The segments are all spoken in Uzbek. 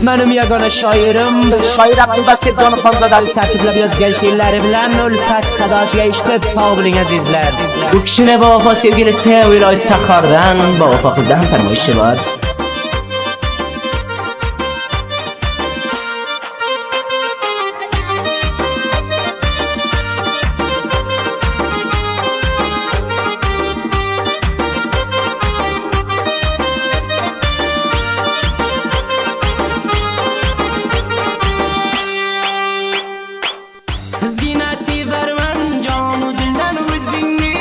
Benim yagona shoirim shoir Abdulbasir Jonxonzoda tartiblab yozgan she'rlari bilan ulfat sadosiga eshitib sog' bo'ling azizlar. Bu kishini bevafo sevgilisi viloyat Taxordan bevafo qizdan farmoyishi bor. Kızgina severman jonu dildan o'zingni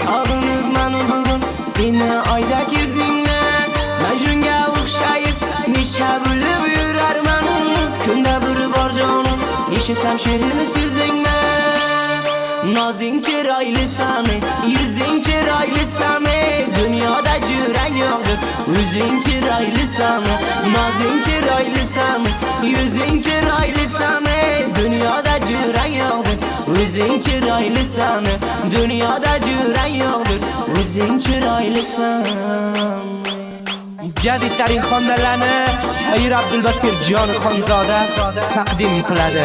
sog'inibman bugun seni oydak yuzingni Majnunga o'xshayib nisha bo'lib yurarman kunda bir bor jonim eshitsam she'rini so'zingni Nozing chiroylisan yuzing chiroylisan dunyoda jurang yo'qdir o'zing chiroylisan nozing chiroylisan yuzing chiroylisan dunyoda jurang yo'qdir o'zing chiroylisan dunyoda jurang yo'qdir o'zing chiroylisan Jadid tarin xondalarni shoir Abdulbasir Jonxonzoda taqdim qiladi.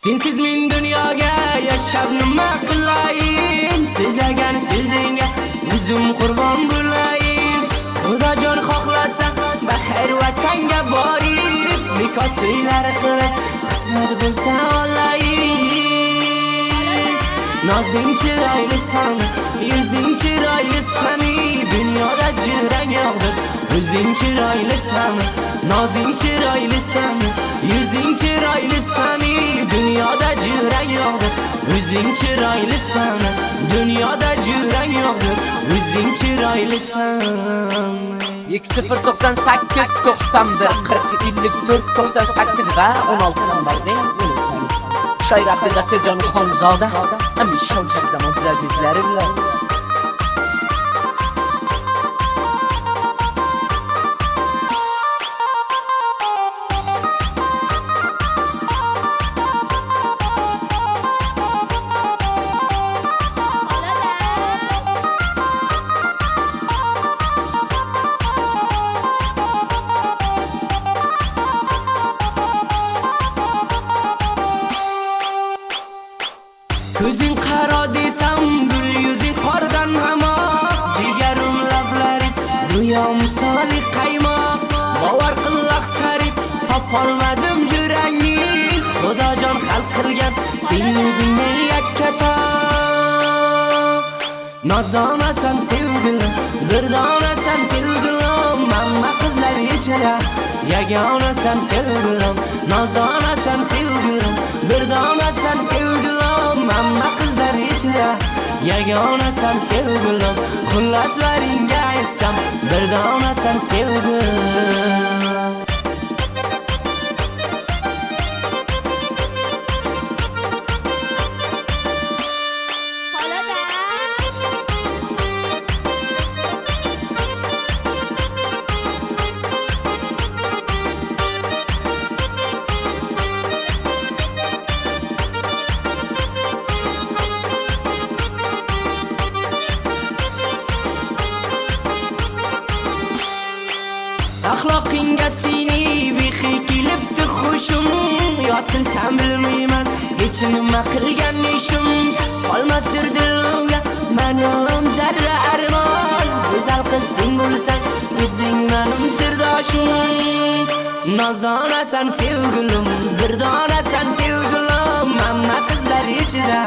Sensiz men dunyoga yashab nima qilayin Sizlagan so'zingga o'zim qurbon bo'layin Xudojon xohlasa baxir vatanga borib Bekor to'ylar qilib qismat bo'lsa olayin Nozing chiroylisan yuzing chiroylisan dunyoda jurang yo'qdir o'zing chiroylisan nozing chiroylisan yuzing chiroylisan dunyoda jurang yo'qdir o'zing chiroylisan dunyoda jurang yo'qdir o'zing chiroylisan 2098 91 40 54 98 va 16 nomerding shoir Abdulbasir Jonxonzoda hamisha o'sha zamon sizlar bizlari bilan Ko'zing qaro desam gul yuzing qordan hamoq jigarim lablaring duyo misoli qaymoq bavar qilaq qarib topolmadim jurangni Xudojon xalq qilgan sen o'zingni yakkatok Nozdonasan sevgilim birdonasan sevgilim mamma qizlar ichida yagonasan sevgilim nozdonasan sevgilim birdonasan sevgilim mamma qizlar ichida yagonasan sevgilim xullas baringga aytsam birdonasan sevgilim Axloqingga seni bixi kelibdi xushim Yod qilsam bilmayman hech nima qilgan ishim Qolmasdir dilimga mening zarra armon Go'zal qizing bo'lsang o'zing mening sirdoshim Nozdonasan sevgilim birdonasan sevgilim mamma qizlar ichida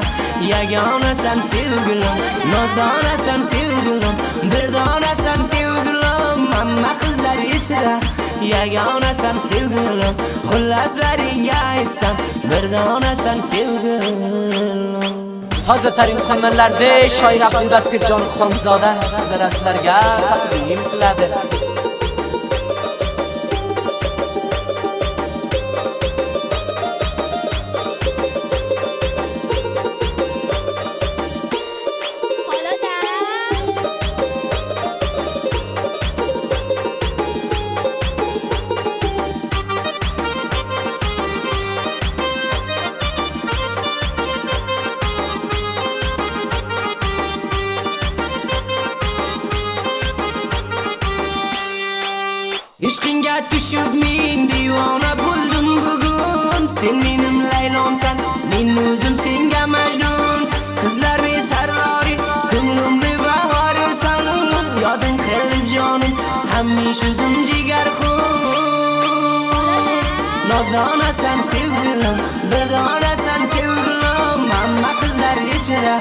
yagonasan sevgilim nozdonasan sevgilim birdonasan sevgilim mamma qizlar ichida yagonasan sevgilim xullas baringga aytsam birdonasan sevgilim Toza tarin xonanlarda shoir Abdulbasir Jonxonzoda sizlarga taqdim qiladi. tushib men divona bo'ldim bugun. Sen menim Laylomsan, men o'zim senga majnun. Qizlarni sardori, ko'nglimni bahorisan. Yoding qilib jonim, hamish o'zim jigar xun. Nozonasan sevgilim, bir donasan sevgilim. Hamma qizlar ichida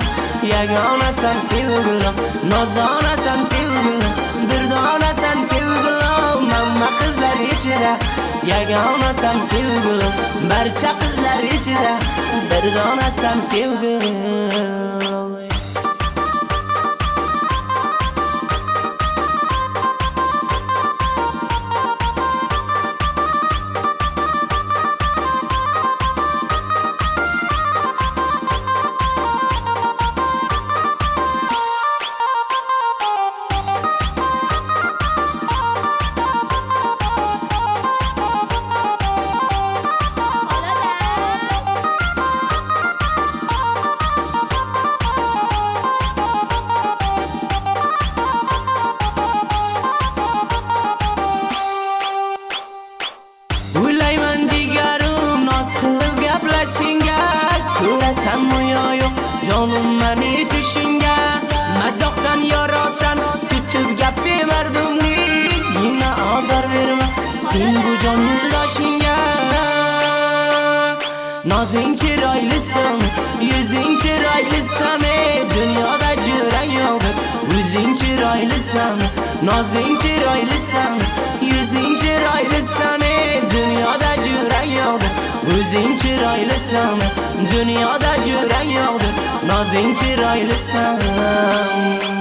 yagonasan sevgilim. Nozonasan sevgilim, bir donasan sevgilim. Hamma qizlar ichida yagonasan sevgilim. Barcha qizlar ichida bir donasan sevgilim. O'ylayman jigarim noz qilib gaplashingga. Ko'rasanmi yo yo'q jonim meni tushingga. Mazoqdan yo rostdan tutib gap bemardimni. Menga azor berma sen bu jon yo'ldoshingga. Nozing chiroylisan, yuzing chiroylisan, dunyoda jurang yo'q. O'zing chiroylisan, nozing chiroylisan, yuzing chiroylisan, dunyoda jurang yo'q. O'zing chiroylisan, dunyoda jurang yo'q. Nozing chiroylisan.